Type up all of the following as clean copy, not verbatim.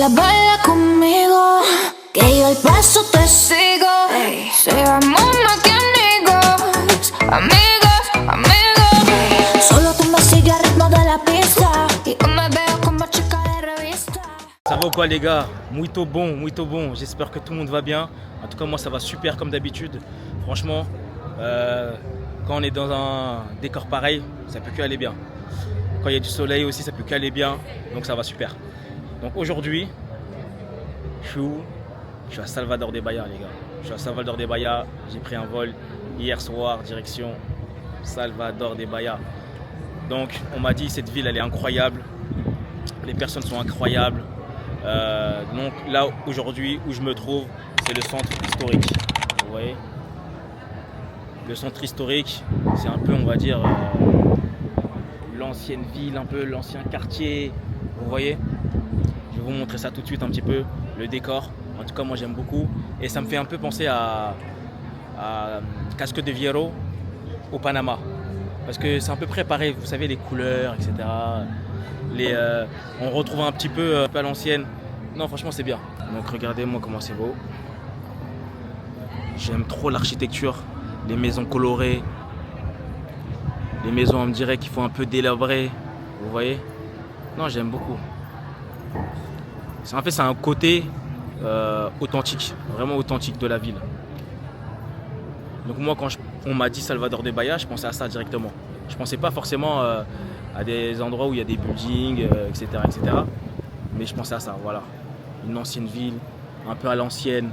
Baila, baila conmigo, que yo el paso te sigo. Seamos más que amigos, amigos, amigos. Solo tú me sigues al ritmo de la pista y yo me veo como chica de revista. Ça va ou quoi les gars? Muito bon, j'espère que tout le monde va bien. En tout cas moi ça va super comme d'habitude. Franchement, quand on est dans un décor pareil, ça peut que aller bien. Quand il y a du soleil aussi, ça peut qu'aller bien, donc ça va super. Donc aujourd'hui, je suis où? Je suis à Salvador de Bahia les gars. Je suis à Salvador de Bahia, j'ai pris un vol hier soir, direction Salvador de Bahia. Donc on m'a dit cette ville elle est incroyable, les personnes sont incroyables. Donc là aujourd'hui où je me trouve, c'est le centre historique. Vous voyez? Le centre historique, c'est un peu on va dire l'ancienne ville, un peu l'ancien quartier, vous voyez. Je vais vous montrer ça tout de suite un petit peu, le décor. En tout cas moi j'aime beaucoup et ça me fait un peu penser à Casco de Viero au Panama. Parce que c'est à peu près pareil, vous savez les couleurs, etc. On retrouve un petit peu à l'ancienne. Non franchement c'est bien. Donc regardez-moi comment c'est beau. J'aime trop l'architecture, les maisons colorées. Les maisons, on me dirait qu'il faut un peu délabrées, vous voyez? Non, j'aime beaucoup. En fait, c'est un côté authentique, vraiment authentique de la ville. Donc moi, quand on m'a dit Salvador de Bahia, je pensais à ça directement. Je pensais pas forcément à des endroits où il y a des buildings, etc., etc. Mais je pensais à ça, voilà. Une ancienne ville, un peu à l'ancienne.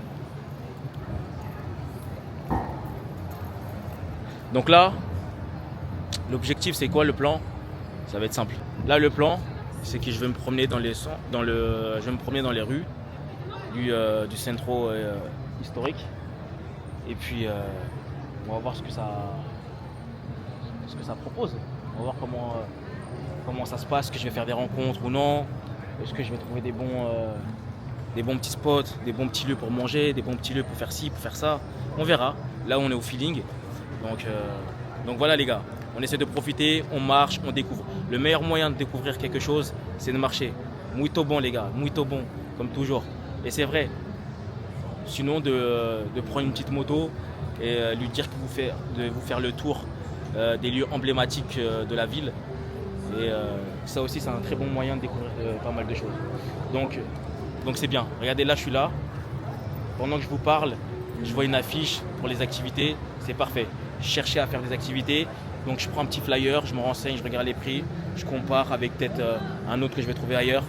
Donc là, l'objectif c'est quoi le plan? Ça va être simple. Là le plan c'est que je vais me promener dans les rues du centro historique et puis on va voir ce que ça propose. On va voir comment ça se passe, est-ce que je vais faire des rencontres ou non, est-ce que je vais trouver des bons petits spots, des bons petits lieux pour manger, des bons petits lieux pour faire ci, pour faire ça. On verra. Là on est au feeling. Donc voilà les gars. On essaie de profiter, on marche, on découvre. Le meilleur moyen de découvrir quelque chose, c'est de marcher. Muito bon les gars, muito bon, comme toujours. Et c'est vrai. Sinon de prendre une petite moto et lui dire de vous faire le tour des lieux emblématiques de la ville. Et ça aussi c'est un très bon moyen de découvrir pas mal de choses. Donc c'est bien. Regardez là je suis là. Pendant que je vous parle, je vois une affiche pour les activités, c'est parfait. Chercher à faire des activités. Donc je prends un petit flyer, je me renseigne, je regarde les prix, je compare avec peut-être un autre que je vais trouver ailleurs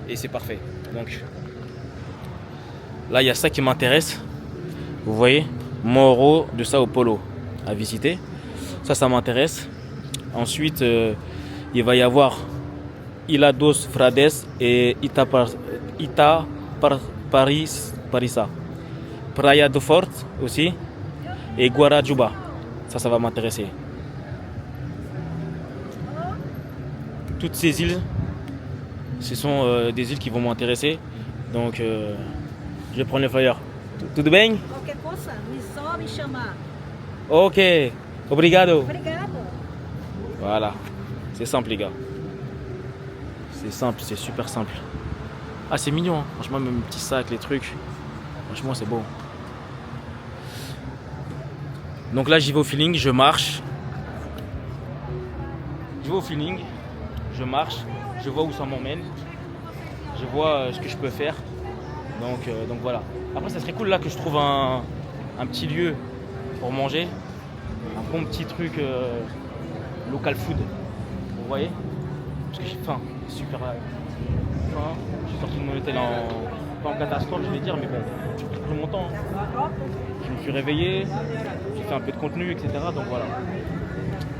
et c'est parfait. Donc là il y a ça qui m'intéresse. Vous voyez, Morro de Sao Paulo à visiter. Ça m'intéresse. Ensuite il va y avoir Ilha dos Frades et Parissa. Praia do Forte aussi et Guarajuba. Ça va m'intéresser. Toutes ces îles, ce sont des îles qui vont m'intéresser. Donc, je vais prendre le flyer. Tudo bem? Qualquer coisa, só me chamar. Ok, obrigado. Obrigado. Voilà, c'est simple les gars. C'est simple, c'est super simple. Ah c'est mignon, hein. Franchement même petits sacs, les trucs. Franchement c'est beau. Donc là j'y vais au feeling, je marche. Je vais au feeling. Je marche, je vois où ça m'emmène, je vois ce que je peux faire, donc voilà. Après ça serait cool là que je trouve un petit lieu pour manger, un bon petit truc local food, vous voyez, parce que j'ai faim, super faim. Je suis sorti de mon hôtel pas en catastrophe je vais dire, mais bon, j'ai pris mon temps. Je me suis réveillé, j'ai fait un peu de contenu, etc. Donc voilà.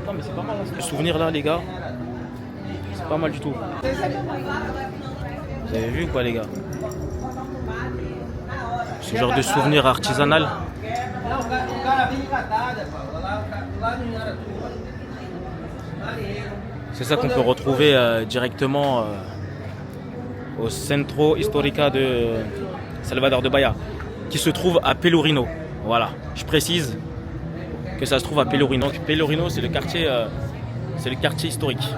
Non mais c'est pas mal, hein, ce souvenir là les gars. C'est pas mal du tout. Vous avez vu quoi les gars? Ce genre de souvenir artisanal. C'est ça qu'on peut retrouver directement au Centro Histórica de Salvador de Bahia, qui se trouve à Pelourinho. Voilà, je précise que ça se trouve à Pelourinho. Donc Pelourinho c'est le quartier historique.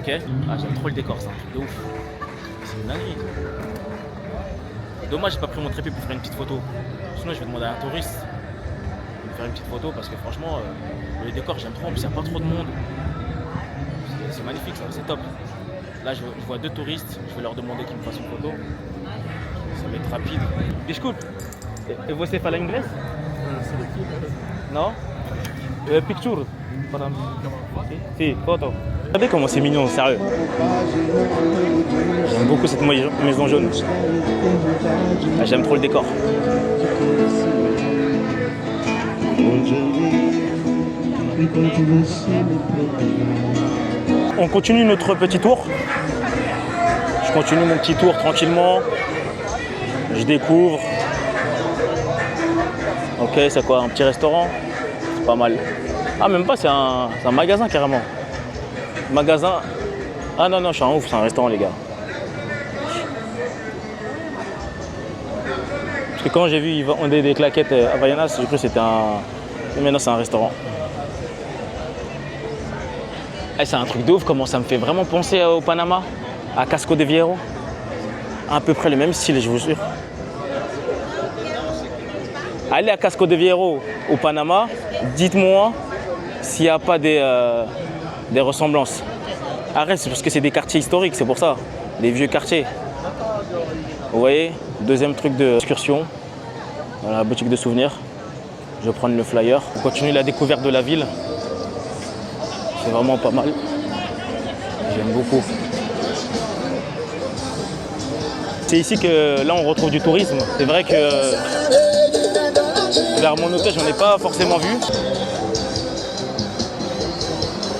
Ok. Ah, j'aime trop le décor, c'est un truc de ouf. C'est une dinguerie. Dommage, j'ai pas pris mon trépied pour faire une petite photo. Sinon, je vais demander à un touriste de me faire une petite photo parce que franchement, le décor, j'aime trop. En plus, il n'y a pas trop de monde. C'est magnifique, ça, c'est top. Là, je vois 2 touristes. Je vais leur demander qu'ils me fassent une photo. Ça va être rapide. Desculpe, você fala inglês? Non? Picture. Si, photo. Regardez comment c'est mignon, sérieux. J'aime beaucoup cette maison jaune. Ah, j'aime trop le décor. On continue notre petit tour. Je continue mon petit tour tranquillement. Je découvre. Ok, c'est quoi? Un petit restaurant? C'est pas mal. Ah, même pas, c'est un magasin carrément. Magasin. Ah non, non, je suis en ouf, c'est un restaurant, les gars. Parce que quand j'ai vu ils vendaient des claquettes Havaianas, j'ai cru que c'était un. Mais maintenant, c'est un restaurant. Eh, c'est un truc de ouf, comment ça me fait vraiment penser au Panama, à Casco de Viejo. À peu près le même style, je vous jure. Allez à Casco de Viejo au Panama, dites-moi s'il n'y a pas des ressemblances. Arrête, c'est parce que c'est des quartiers historiques, c'est pour ça. Des vieux quartiers. Vous voyez, deuxième truc d'excursion. Dans la boutique de souvenirs. Je vais prendre le flyer. On continue la découverte de la ville. C'est vraiment pas mal. J'aime beaucoup. C'est ici que là on retrouve du tourisme. C'est vrai que vers mon hôtel, j'en ai pas forcément vu.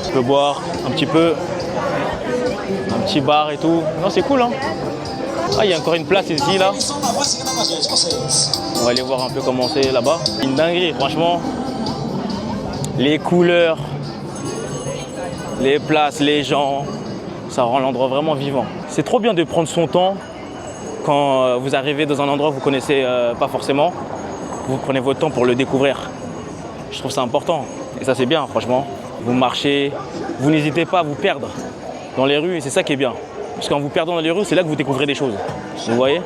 Je peux boire un petit peu. Un petit bar et tout. Non, c'est cool, hein. Ah, il y a encore une place ici, là. On va aller voir un peu comment c'est là-bas. Une dinguerie, franchement. Les couleurs, les places, les gens, ça rend l'endroit vraiment vivant. C'est trop bien de prendre son temps quand vous arrivez dans un endroit que vous ne connaissez pas forcément. Vous prenez votre temps pour le découvrir. Je trouve ça important. Et ça, c'est bien, franchement. Vous marchez, vous n'hésitez pas à vous perdre dans les rues et c'est ça qui est bien. Parce qu'en vous perdant dans les rues, c'est là que vous découvrez des choses. Vous voyez?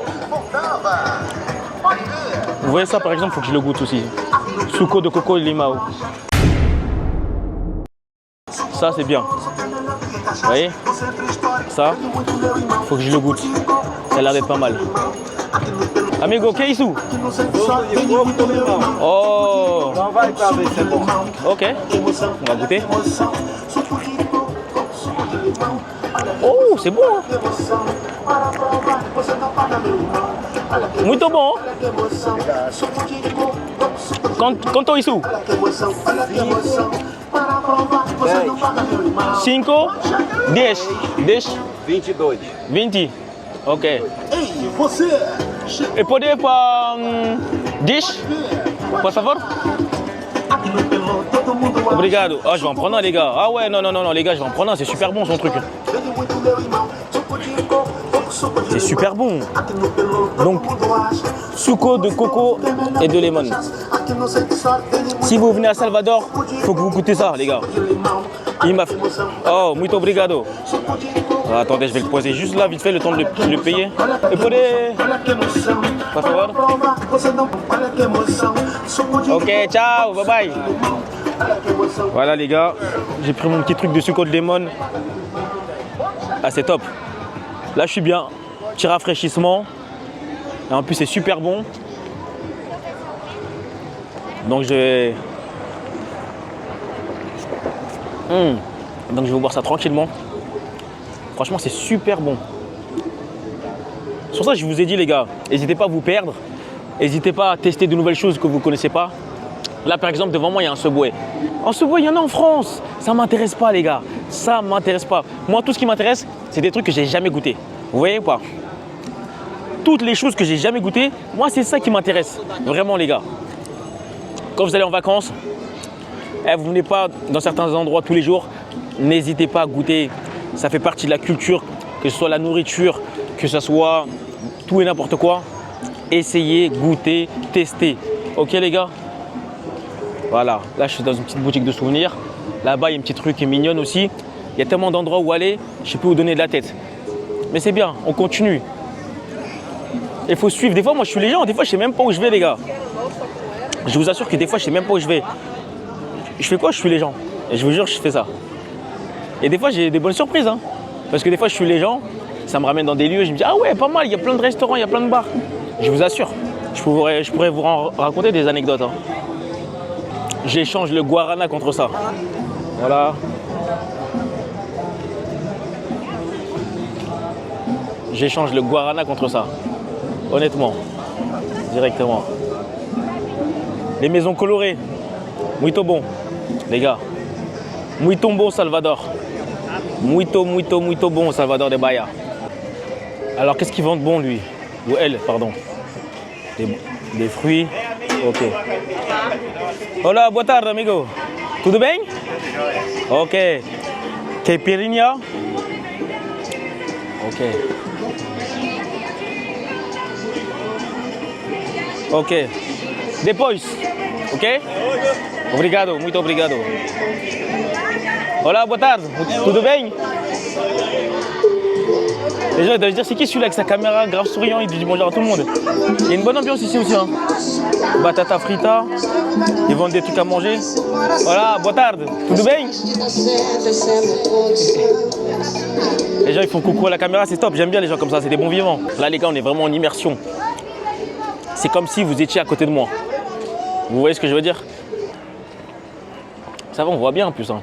Vous voyez ça par exemple, il faut que je le goûte aussi. Suco de coco limao. Ça c'est bien. Vous voyez? Ça, il faut que je le goûte. Ça a l'air d'être pas mal. Amigo, que isso? Oh! Ok, on va goûter. Oh, c'est bon, hein? Muito bom. Quanto isso? 5, 10, 10, 22. 20. Ok. Ei, você! E poder para 10, por favor? Obrigado. Ah, je vais en prendre un, les gars. Ah ouais, non, non, non, non, les gars, je vais en prendre un. C'est super bon, son truc. C'est super bon. Donc, suco de coco et de lemon. Si vous venez à Salvador, il faut que vous goûtez ça, les gars. Il m'a fait... Oh, muito obrigado. Ah, attendez, je vais le poser juste là, vite fait, le temps de le payer. Et pour les... Por favor. Ok, ciao, bye bye. Voilà, les gars, j'ai pris mon petit truc de sucre de lemon. Ah, c'est top. Là, je suis bien. Petit rafraîchissement. Et en plus, c'est super bon. Donc, je vais... Donc, je vais boire ça tranquillement. Franchement, c'est super bon. C'est pour ça que je vous ai dit, les gars, n'hésitez pas à vous perdre. N'hésitez pas à tester de nouvelles choses que vous ne connaissez pas. Là, par exemple, devant moi, il y a un Subway. Un Subway, il y en a en France. Ça ne m'intéresse pas, les gars. Ça ne m'intéresse pas. Moi, tout ce qui m'intéresse, c'est des trucs que j'ai jamais goûté. Vous voyez ou pas? Toutes les choses que j'ai jamais goûtées, moi, c'est ça qui m'intéresse. Vraiment, les gars. Quand vous allez en vacances, vous venez pas dans certains endroits tous les jours, n'hésitez pas à goûter. Ça fait partie de la culture, que ce soit la nourriture, que ce soit tout et n'importe quoi. Essayez, goûtez, testez. Ok, les gars? Voilà, là je suis dans une petite boutique de souvenirs. Là-bas, il y a une petite rue qui est mignonne aussi. Il y a tellement d'endroits où aller, je ne sais plus où donner de la tête. Mais c'est bien, on continue. Il faut suivre. Des fois, moi, je suis les gens. Des fois, je sais même pas où je vais, les gars. Je vous assure que des fois, je sais même pas où je vais. Je fais quoi? Je suis les gens. Et je vous jure, je fais ça. Et des fois, j'ai des bonnes surprises. Hein. Parce que des fois, je suis les gens. Ça me ramène dans des lieux. Je me dis, ah ouais, pas mal. Il y a plein de restaurants, il y a plein de bars. Je vous assure. Je pourrais vous raconter des anecdotes. Hein. J'échange le guarana contre ça. Voilà. J'échange le guarana contre ça. Honnêtement. Directement. Les maisons colorées. Muito bon. Les gars. Muito bon Salvador. Muito bon Salvador de Bahia. Alors qu'est-ce qu'ils vendent bon lui? Ou elle, pardon. Des fruits. Ok. Hola, boa tarde, amigo. Tudo bem? Ok. Caipirinha. Ok. Ok. Depois. Ok? Obrigado, muito obrigado. Hola, boa tarde. Tudo bem? Les gens ils doivent se dire c'est qui celui-là avec sa caméra grave souriant, il dit bonjour à tout le monde. Il y a une bonne ambiance ici aussi. Hein. Batata frita, ils vendent des trucs à manger. Voilà, boa tarde. Tudo bem? Les gens ils font coucou à la caméra, c'est top, j'aime bien les gens comme ça, c'est des bons vivants. Là les gars on est vraiment en immersion. C'est comme si vous étiez à côté de moi. Vous voyez ce que je veux dire? Ça va, on voit bien en plus. Hein.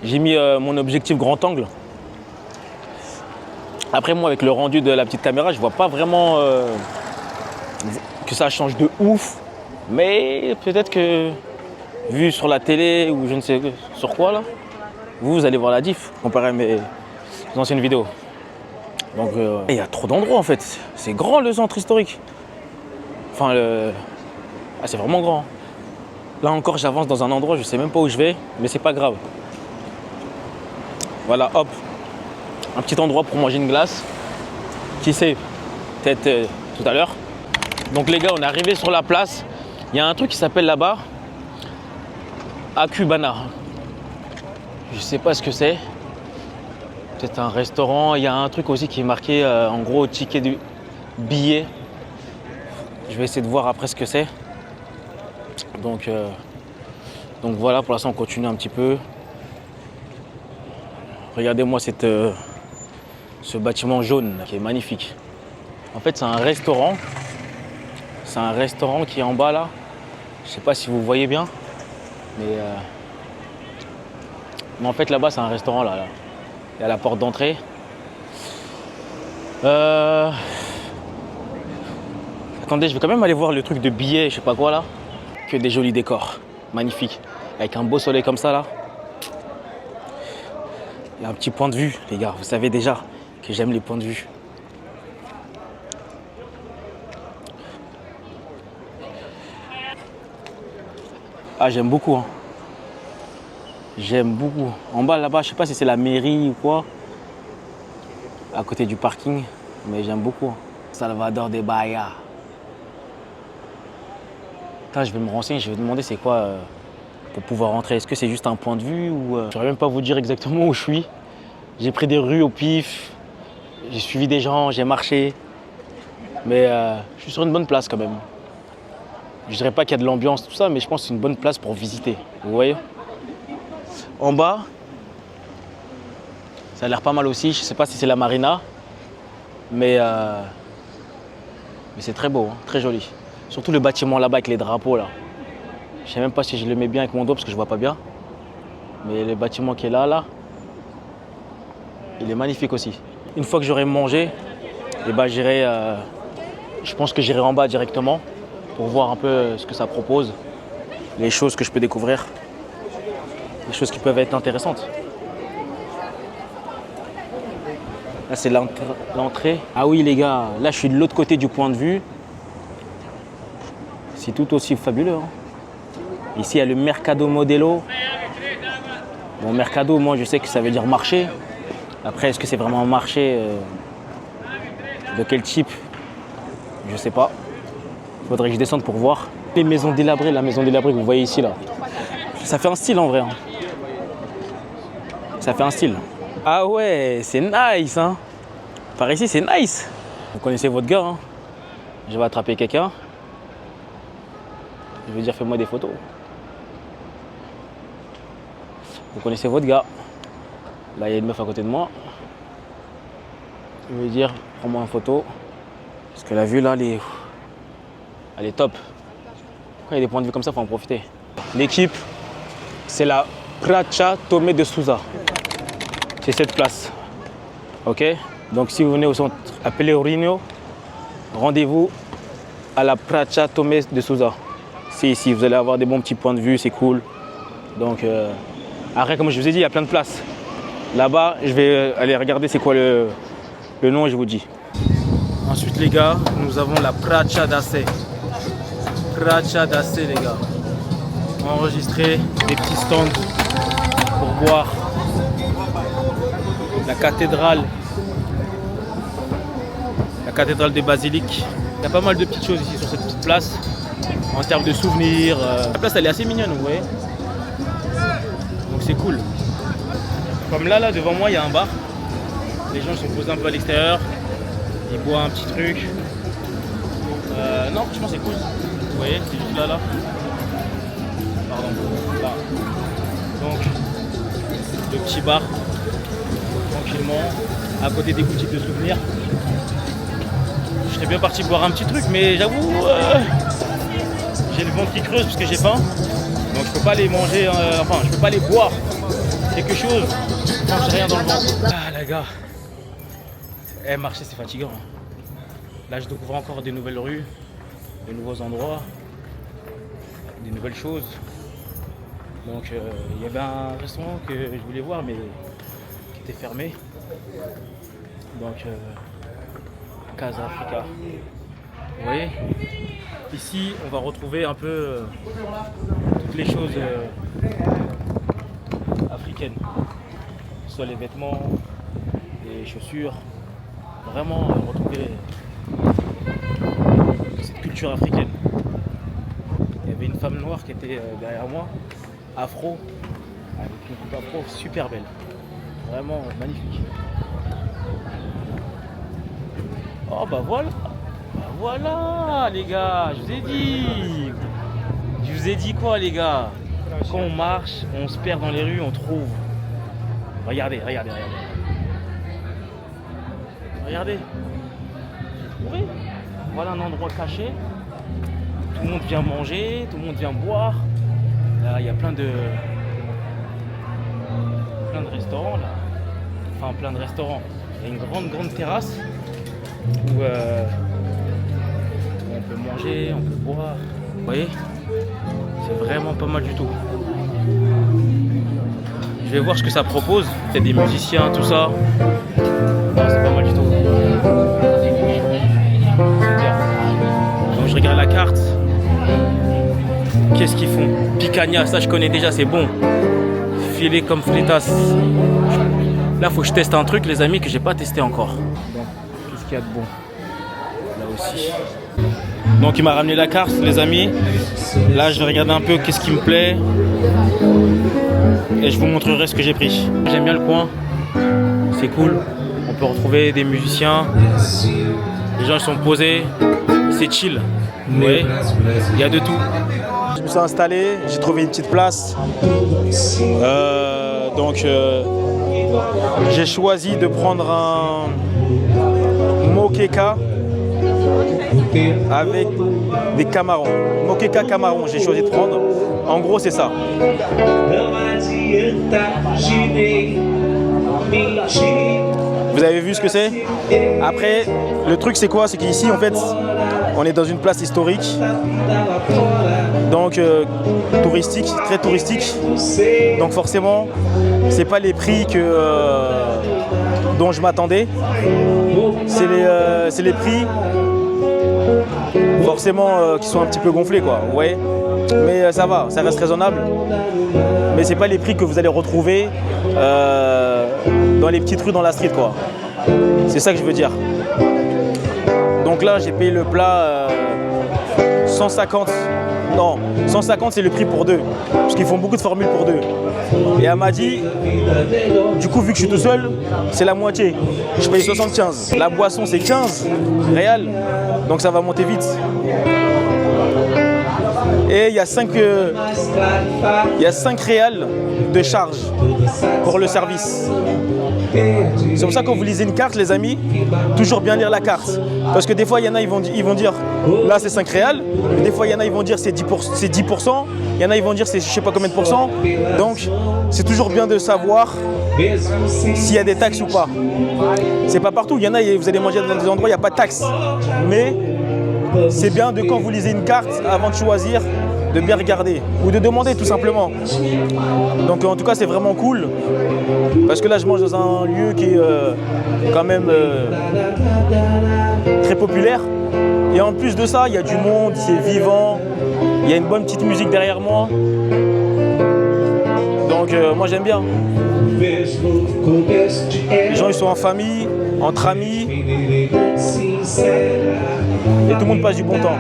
J'ai mis mon objectif grand angle. Après moi avec le rendu de la petite caméra, je vois pas vraiment que ça change de ouf. Mais peut-être que vu sur la télé ou je ne sais sur quoi là, vous allez voir la diff comparé à mes anciennes vidéos. Donc il y a trop d'endroits en fait. C'est grand le centre historique. Enfin c'est vraiment grand. Là encore j'avance dans un endroit, je sais même pas où je vais, mais c'est pas grave. Voilà, hop. Un petit endroit pour manger une glace. Qui sait, peut-être tout à l'heure. Donc les gars, on est arrivé sur la place. Il y a un truc qui s'appelle là-bas Acubana. Je sais pas ce que c'est. Peut-être un restaurant. Il y a un truc aussi qui est marqué en gros ticket du billet. Je vais essayer de voir après ce que c'est. Donc voilà, pour l'instant on continue un petit peu. Regardez-moi ce bâtiment jaune qui est magnifique. En fait, c'est un restaurant. C'est un restaurant qui est en bas là. Je sais pas si vous voyez bien. Mais en fait, là-bas, c'est un restaurant là. Il y a la porte d'entrée. Attendez, je vais quand même aller voir le truc de billets, je sais pas quoi là. Que des jolis décors. Magnifiques. Avec un beau soleil comme ça là. Il y a un petit point de vue, les gars. Vous savez déjà que j'aime les points de vue. Ah, j'aime beaucoup. Hein. J'aime beaucoup. En bas, là-bas, je sais pas si c'est la mairie ou quoi. À côté du parking. Mais j'aime beaucoup. Hein. Salvador de Bahia. Putain, je vais me renseigner, je vais demander c'est quoi pour pouvoir rentrer. Est-ce que c'est juste un point de vue ou... Je ne saurais même pas vous dire exactement où je suis. J'ai pris des rues au pif. J'ai suivi des gens, j'ai marché. Mais je suis sur une bonne place quand même. Je dirais pas qu'il y a de l'ambiance, tout ça, mais je pense que c'est une bonne place pour visiter. Vous voyez? En bas, ça a l'air pas mal aussi. Je sais pas si c'est la marina. Mais c'est très beau, hein, très joli. Surtout le bâtiment là-bas avec les drapeaux là. Je sais même pas si je le mets bien avec mon doigt parce que je vois pas bien. Mais le bâtiment qui est là, il est magnifique aussi. Une fois que j'aurai mangé, eh ben, j'irai, je pense que j'irai en bas directement pour voir un peu ce que ça propose, les choses que je peux découvrir, les choses qui peuvent être intéressantes. Là, c'est l'entrée. Ah oui, les gars, là, je suis de l'autre côté du point de vue. C'est tout aussi fabuleux. Hein. Ici, il y a le Mercado Modelo. Bon, Mercado, moi, je sais que ça veut dire marché. Après, est-ce que c'est vraiment un marché de quel type? Je sais pas. Il faudrait que je descende pour voir. Les maisons délabrées, la maison délabrée que vous voyez ici, là. Ça fait un style en vrai. Hein. Ça fait un style. Ah ouais, c'est nice. Hein. Par ici, c'est nice. Vous connaissez votre gars. Hein. je vais attraper quelqu'un. Je vais dire fais-moi des photos. Vous connaissez votre gars. Là, il y a une meuf à côté de moi. Je vais dire prends-moi une photo. Parce que la vue là, elle est top. Quand il y a des points de vue comme ça, il faut en profiter. L'équipe, c'est la Praça Tomé de Sousa. C'est cette place. Ok? Donc si vous venez au centre à Pelourinho, rendez-vous à la Praça Tomé de Sousa. C'est ici, vous allez avoir des bons petits points de vue, c'est cool. Donc après, comme je vous ai dit, il y a plein de places. Là-bas, je vais aller regarder c'est quoi le nom et je vous dis. Ensuite les gars, nous avons la Praça da Sé. Praça da Sé les gars. Enregistrer des petits stands pour boire. La cathédrale de Basilique. Il y a pas mal de petites choses ici sur cette petite place. En termes de souvenirs. La place elle est assez mignonne, vous voyez. Donc c'est cool. Comme là devant moi il y a un bar. Les gens sont posés un peu à l'extérieur. Ils boivent un petit truc. Non franchement c'est cool. Vous voyez, c'est juste là. Pardon, là. Donc le petit bar. Tranquillement. À côté des boutiques de souvenirs. Je serais bien parti boire un petit truc mais j'avoue j'ai le ventre qui creuse parce que j'ai faim. Donc je peux pas les manger, je peux pas les boire. Quelque chose quand j'ai rien dans le ventre. Ah les gars. Marcher c'est fatigant. Là je découvre encore des nouvelles rues, de nouveaux endroits, des nouvelles choses. Donc il y avait un restaurant que je voulais voir mais qui était fermé. Donc Casa Africa. Vous voyez, ici on va retrouver un peu toutes les choses africaines, que ce soit les vêtements, les chaussures, vraiment retrouver cette culture africaine. Il y avait une femme noire qui était derrière moi, afro, avec une coupe afro super belle, vraiment magnifique. Oh bah voilà. Voilà les gars, je vous ai dit quoi les gars. Quand on marche, on se perd dans les rues, on trouve. Regardez. Regardez. Oui. Voilà un endroit caché. Tout le monde vient manger, tout le monde vient boire. Là il y a plein de restaurants là. Enfin plein de restaurants. Il y a une grande terrasse où on peut manger, on peut boire. Vous voyez, c'est vraiment pas mal du tout. Je vais voir ce que ça propose. Il y a des musiciens, tout ça. Non, c'est pas mal du tout. Donc je regarde la carte. Qu'est-ce qu'ils font? Picanha, ça je connais déjà, c'est bon. Filet comme fritas. Là, faut que je teste un truc, les amis, que j'ai pas testé encore. Bon, qu'est-ce qu'il y a de bon? Là aussi. Donc il m'a ramené la carte les amis. Là je vais regarder un peu qu'est-ce qui me plaît. Et je vous montrerai ce que j'ai pris. J'aime bien le coin. C'est cool. On peut retrouver des musiciens. Les gens ils sont posés. C'est chill. Vous voyez, il y a de tout. Je me suis installé, j'ai trouvé une petite place. Donc j'ai choisi de prendre un moqueca avec des camarons. Moqueca camarons, j'ai choisi de prendre. En gros, c'est ça. Vous avez vu ce que c'est? Après, le truc c'est quoi? C'est qu'ici, en fait, on est dans une place historique. Donc, touristique, très touristique. Donc forcément, c'est pas les prix dont je m'attendais. C'est les prix forcément qui sont un petit peu gonflés, quoi. Vous voyez, mais ça va, ça reste raisonnable. Mais c'est pas les prix que vous allez retrouver dans les petites rues dans la street, quoi. C'est ça que je veux dire. Donc là, j'ai payé le plat 150 Non, 150 c'est le prix pour deux. Parce qu'ils font beaucoup de formules pour deux. Et elle m'a dit, du coup vu que je suis tout seul, c'est la moitié. Je paye 75. La boisson c'est 15 réal. Donc ça va monter vite. Et il y a 5 réals de charge pour le service. C'est pour ça que quand vous lisez une carte, les amis, toujours bien lire la carte. Parce que des fois, il y en a, ils vont dire, là c'est 5 réals. Des fois, il y en a, ils vont dire c'est 10%. Il y en a, ils vont dire c'est je sais pas combien de pourcents. Donc, c'est toujours bien de savoir s'il y a des taxes ou pas. C'est pas partout. Il y en a, vous allez manger dans des endroits, il n'y a pas de taxes. Mais c'est bien de quand vous lisez une carte, avant de choisir, de bien regarder ou de demander tout simplement. Donc en tout cas c'est vraiment cool parce que là je mange dans un lieu qui est quand même très populaire et en plus de ça il y a du monde, c'est vivant, il y a une bonne petite musique derrière moi. Donc moi j'aime bien. Les gens ils sont en famille, entre amis et tout le monde passe du bon temps.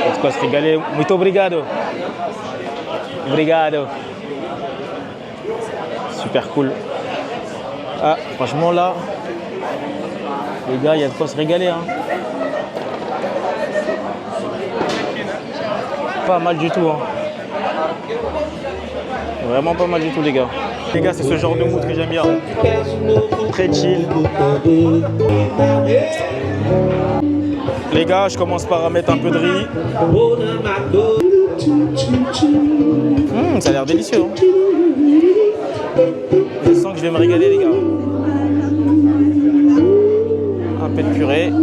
En tout cas, se régaler. Muito obrigado. Obrigado. Super cool. Ah, franchement là, les gars, il y a de quoi se régaler. Hein. Pas mal du tout. Hein. Vraiment pas mal du tout, les gars. Les gars, c'est ce genre de mood que j'aime bien. Très chill. Les gars, je commence par mettre un peu de riz. Ça a l'air délicieux. Hein. Je sens que je vais me régaler, les gars. Un peu de purée.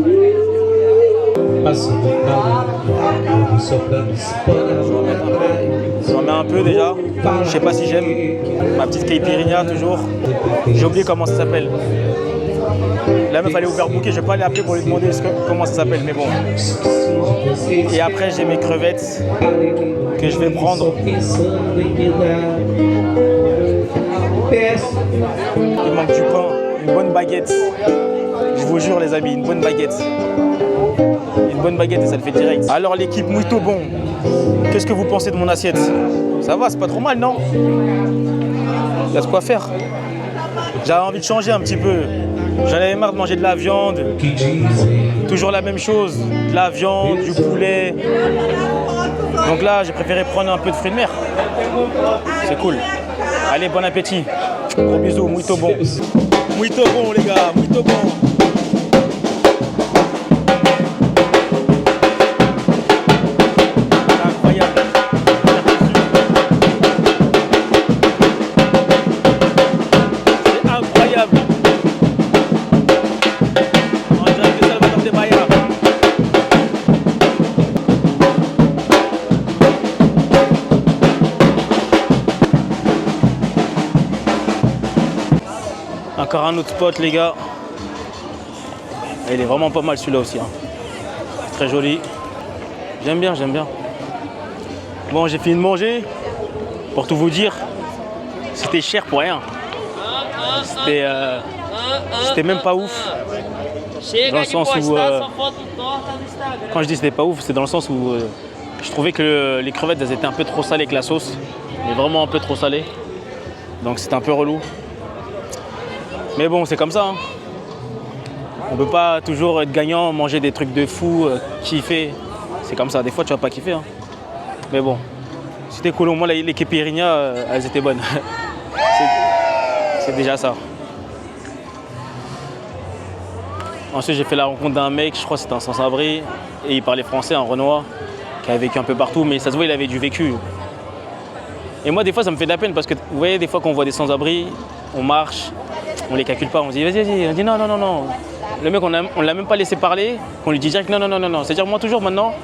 J'en mets un peu déjà. Je sais pas si j'aime. Ma petite caipirinha toujours. J'ai oublié comment ça s'appelle. La meuf allait overbooker, je vais pas aller appeler pour lui demander comment ça s'appelle, mais bon. Et après j'ai mes crevettes que je vais prendre. Il manque du pain, une bonne baguette. Je vous jure les amis, une bonne baguette. Une bonne baguette et ça le fait direct. Alors l'équipe Muito Bon, qu'est-ce que vous pensez de mon assiette? Ça va, c'est pas trop mal, non? Il y a de quoi faire. J'avais envie de changer un petit peu. J'en avais marre de manger de la viande, toujours la même chose, de la viande, du poulet. Donc là, j'ai préféré prendre un peu de fruits de mer. C'est cool. Allez, bon appétit. Gros bisous, Muito Bon. Muito Bon, les gars, Muito Bon. Encore un autre spot les gars. Il est vraiment pas mal celui-là aussi. Hein. Très joli. J'aime bien, j'aime bien. Bon, j'ai fini de manger. Pour tout vous dire, c'était cher pour rien. C'était même pas ouf. Dans le sens où... quand je dis c'était pas ouf, c'est dans le sens où je trouvais que les crevettes elles étaient un peu trop salées avec la sauce. Mais vraiment un peu trop salées. Donc c'était un peu relou. Mais bon, c'est comme ça. Hein. On peut pas toujours être gagnant, manger des trucs de fou, kiffer. C'est comme ça. Des fois, tu vas pas kiffer. Hein. Mais bon, c'était cool. Au moins, les caipirinhas, elles étaient bonnes. C'est déjà ça. Ensuite, j'ai fait la rencontre d'un mec, je crois que c'était un sans-abri. Et il parlait français, un Renoir, qui a vécu un peu partout. Mais ça se voit, il avait du vécu. Et moi, des fois, ça me fait de la peine parce que, vous voyez, des fois, quand on voit des sans-abri, on marche. On les calcule pas, on se dit vas-y, on dit non. Le mec, on l'a même pas laissé parler, on lui dit direct non. C'est-à-dire moi toujours maintenant,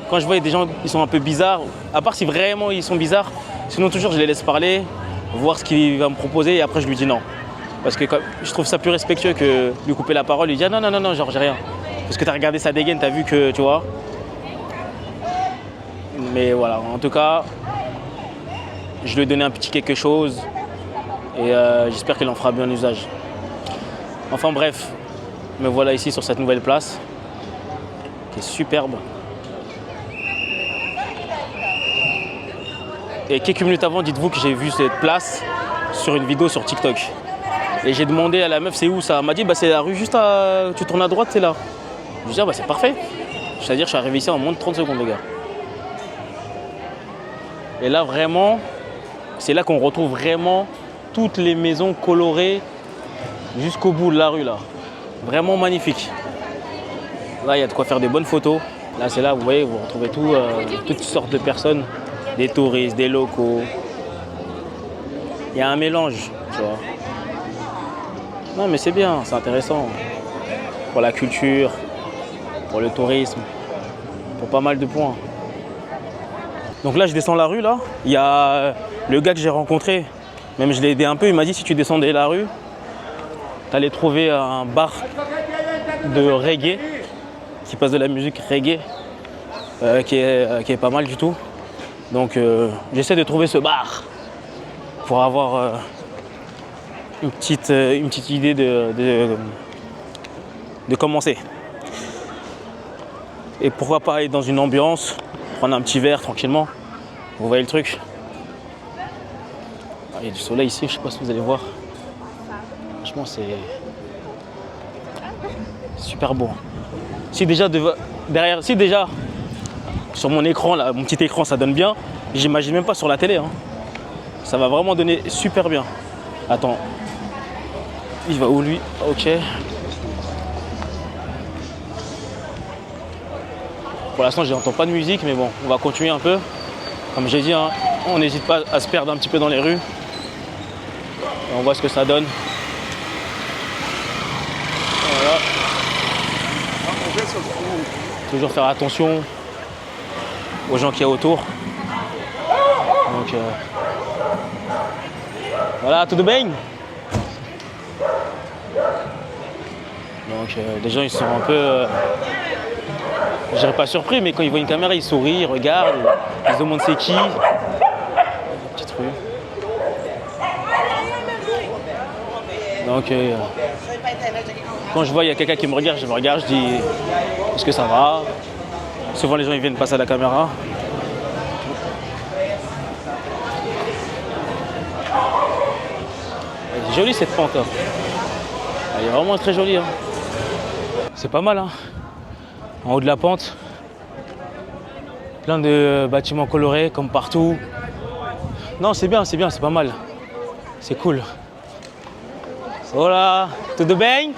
quand je vois des gens qui sont un peu bizarres, à part si vraiment ils sont bizarres, sinon toujours je les laisse parler, voir ce qu'il va me proposer et après je lui dis non. Parce que je trouve ça plus respectueux que lui couper la parole, lui dire non, genre j'ai rien. Parce que t'as regardé sa dégaine, t'as vu que, tu vois. Mais voilà, en tout cas, je lui ai donné un petit quelque chose. Et j'espère qu'il en fera bien usage. Enfin bref, me voilà ici sur cette nouvelle place qui est superbe. Et quelques minutes avant, dites-vous que j'ai vu cette place sur une vidéo sur TikTok. Et j'ai demandé à la meuf, c'est où ça? Elle m'a dit, bah, c'est la rue juste à... Tu tournes à droite, c'est là. Je lui ai dit, ah, bah, c'est parfait. C'est-à-dire que je suis arrivé ici en moins de 30 secondes, les gars. Et là, vraiment, c'est là qu'on retrouve vraiment toutes les maisons colorées jusqu'au bout de la rue, là. Vraiment magnifique. Là, il y a de quoi faire des bonnes photos. Là, c'est là, vous voyez, vous retrouvez toutes sortes de personnes. Des touristes, des locaux. Il y a un mélange, tu vois. Non, mais c'est bien, c'est intéressant. Pour la culture, pour le tourisme, pour pas mal de points. Donc là, je descends la rue, là. Il y a le gars que j'ai rencontré. Même je l'ai aidé un peu. Il m'a dit, si tu descendais la rue, tu allais trouver un bar de reggae, qui passe de la musique reggae, qui est pas mal du tout. Donc j'essaie de trouver ce bar pour avoir une petite idée de commencer. Et pourquoi pas aller dans une ambiance, prendre un petit verre tranquillement. Vous voyez le truc? Il y a du soleil ici, je sais pas si vous allez voir. Franchement, c'est super beau. Si déjà derrière, si déjà sur mon écran, là, mon petit écran, ça donne bien, j'imagine même pas sur la télé. Hein. Ça va vraiment donner super bien. Attends, il va où lui? Ok. Pour l'instant, je n'entends pas de musique, mais bon, on va continuer un peu. Comme j'ai dit, hein, on n'hésite pas à se perdre un petit peu dans les rues. Et on voit ce que ça donne. Voilà. Toujours faire attention aux gens qu'il y a autour. Donc voilà, tout de bem. Donc les gens ils sont un peu, je dirais pas surpris, mais quand ils voient une caméra, ils sourient, ils regardent, ils se demandent c'est qui. Petite rue. Donc quand je vois il y a quelqu'un qui me regarde, je dis est-ce que ça va? Souvent les gens ils viennent passer à la caméra. Elle est jolie cette pente là. Elle est vraiment très jolie. Hein. C'est pas mal hein. En haut de la pente. Plein de bâtiments colorés comme partout. Non c'est bien, c'est pas mal. C'est cool. Hola, tudo bem?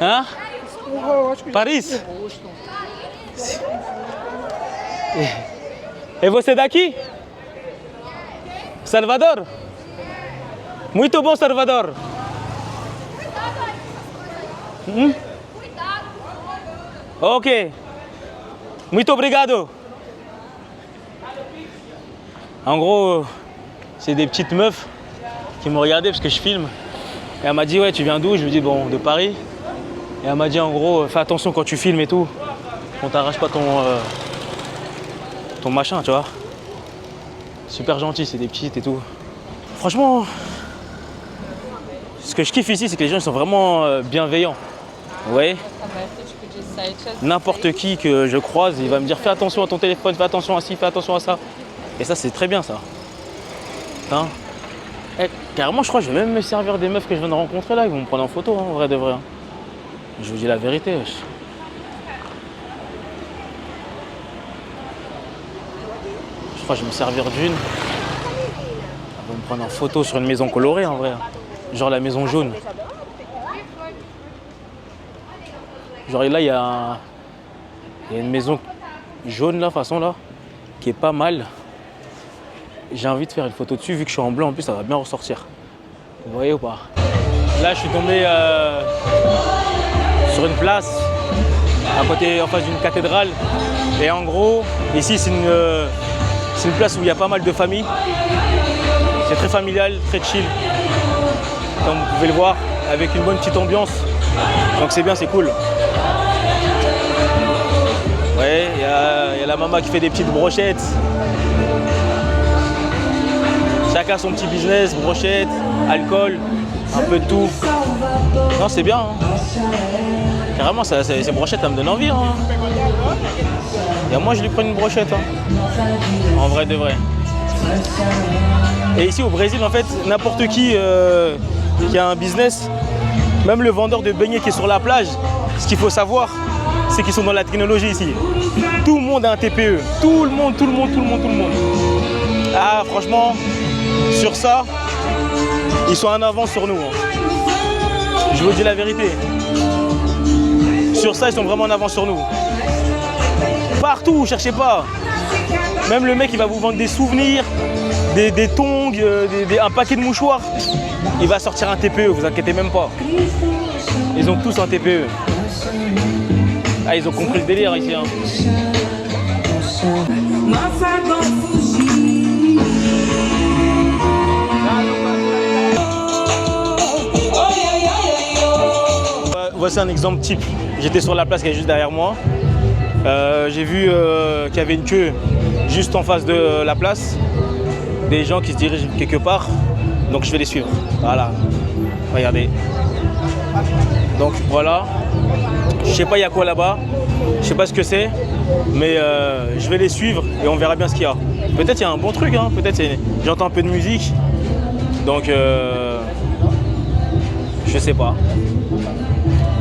Hein? Paris? E você daqui? Salvador? Muito bom, Salvador. Ok. Muito obrigado. En gros, c'est des petites meufs qui m'ont regardé parce que je filme. Et elle m'a dit ouais tu viens d'où? Je lui ai dit bon de Paris. Et elle m'a dit en gros fais attention quand tu filmes et tout. On t'arrache pas ton machin tu vois. Super gentil, c'est des petites et tout. Franchement, ce que je kiffe ici c'est que les gens ils sont vraiment bienveillants. Vous voyez? N'importe qui que je croise, il va me dire fais attention à ton téléphone, fais attention à ci, fais attention à ça. Et ça c'est très bien ça. Hein? Carrément, je crois que je vais même me servir des meufs que je viens de rencontrer là. Ils vont me prendre en photo, hein, en vrai de vrai. Je vous dis la vérité. Je crois que je vais me servir d'une. Ils vont me prendre en photo sur une maison colorée en vrai. Genre la maison jaune. Genre là, il y a une maison jaune là, façon là, qui est pas mal. J'ai envie de faire une photo dessus, vu que je suis en blanc, en plus ça va bien ressortir. Vous voyez ou pas? Là je suis tombé sur une place, à côté, en face d'une cathédrale. Et en gros, ici c'est une place où il y a pas mal de familles. C'est très familial, très chill. Comme vous pouvez le voir, avec une bonne petite ambiance. Donc c'est bien, c'est cool. Ouais, il y a la maman qui fait des petites brochettes. Chacun son petit business, brochettes, alcool, un peu de tout. Non, c'est bien. Hein. Carrément, ces brochettes, ça me donne envie. Hein. Et moi, je lui prends une brochette. Hein. En vrai de vrai. Et ici au Brésil, en fait, n'importe qui a un business, même le vendeur de beignets qui est sur la plage, ce qu'il faut savoir, c'est qu'ils sont dans la technologie ici. Tout le monde a un TPE. Tout le monde. Ah, franchement, sur ça, ils sont en avance sur nous. Hein. Je vous dis la vérité. Sur ça, ils sont vraiment en avance sur nous. Partout, cherchez pas. Même le mec, il va vous vendre des souvenirs, des tongs, un paquet de mouchoirs. Il va sortir un TPE, vous inquiétez même pas. Ils ont tous un TPE. Ah, ils ont compris le délire ici. Hein. Voici un exemple type. J'étais sur la place qui est juste derrière moi. J'ai vu qu'il y avait une queue juste en face de la place. Des gens qui se dirigent quelque part. Donc je vais les suivre. Voilà. Regardez. Donc voilà. Je sais pas il y a quoi là-bas. Je sais pas ce que c'est. Mais je vais les suivre et on verra bien ce qu'il y a. Peut-être il y a un bon truc. Hein. Peut-être j'entends un peu de musique. Donc je sais pas.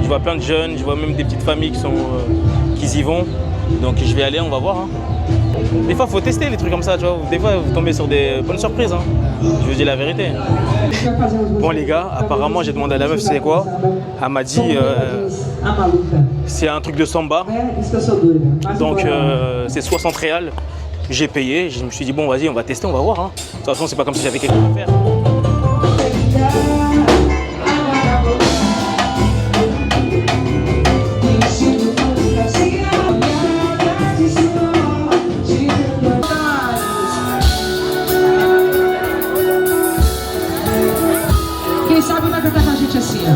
Je vois plein de jeunes, je vois même des petites familles qui y vont. Donc je vais aller, on va voir. Hein. Des fois, il faut tester les trucs comme ça, tu vois. Des fois, vous tombez sur des bonnes surprises. Hein. Je vous dis la vérité. Bon les gars, apparemment, j'ai demandé à la meuf, c'est quoi. Elle m'a dit, c'est un truc de samba. Donc c'est 60 réals. J'ai payé. Je me suis dit, bon, vas-y, on va tester, on va voir. Hein. De toute façon, c'est pas comme si j'avais quelque chose à faire. Quem sabe vai cantar com a gente assim, ó.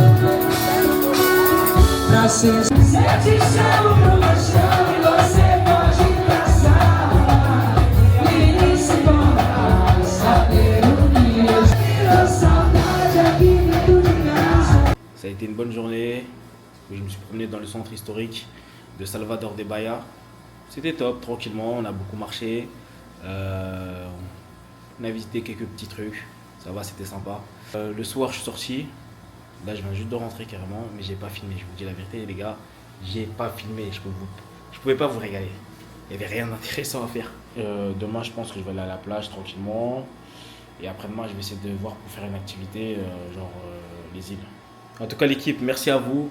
Pra ser... Se eu te chamo pro meu chão e você pode passar, e se importa, saber o dia, saudade aqui dentro de casa. Ça a été une bonne journée où je me suis promené dans le centre historique de Salvador de Bahia. C'était top, tranquillement, on a beaucoup marché. On a visité quelques petits trucs, ça va, c'était sympa. Le soir, je suis sorti. Là, je viens juste de rentrer carrément, mais j'ai pas filmé. Je vous dis la vérité, les gars, j'ai pas filmé. Je pouvais pas vous régaler. Il y avait rien d'intéressant à faire. Demain, je pense que je vais aller à la plage tranquillement. Et après-demain, je vais essayer de voir pour faire une activité, les îles. En tout cas, l'équipe, merci à vous.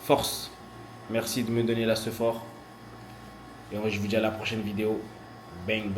Force. Merci de me donner la ce fort. Et je vous dis à la prochaine vidéo. Bang.